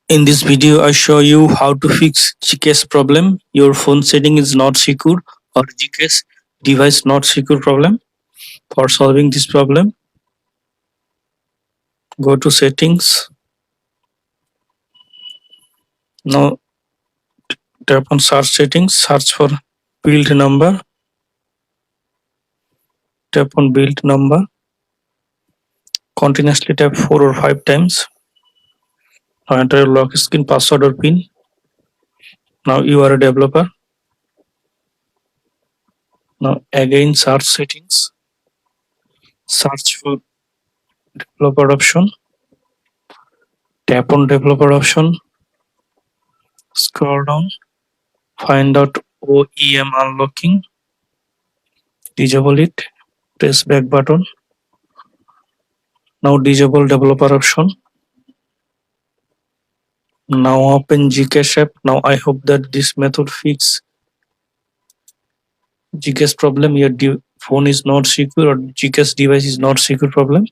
In this video, I show you how to fix Gcash problem. Your phone setting is not secure or Gcash device not secure problem. For solving this problem, go to settings. Now tap on search settings, search for build number. Tap on build number. Continuously tap 4 or 5 times. Now enter your lock screen, password or PIN. Now you are a developer. Now again search settings. Search for developer option. Tap on developer option. Scroll down. Find out OEM unlocking. Disable it. Press back button. Now disable developer option. Now open Gcash app. Now I hope that this method fix Gcash problem. Your phone is not secure or Gcash device is not secure problem.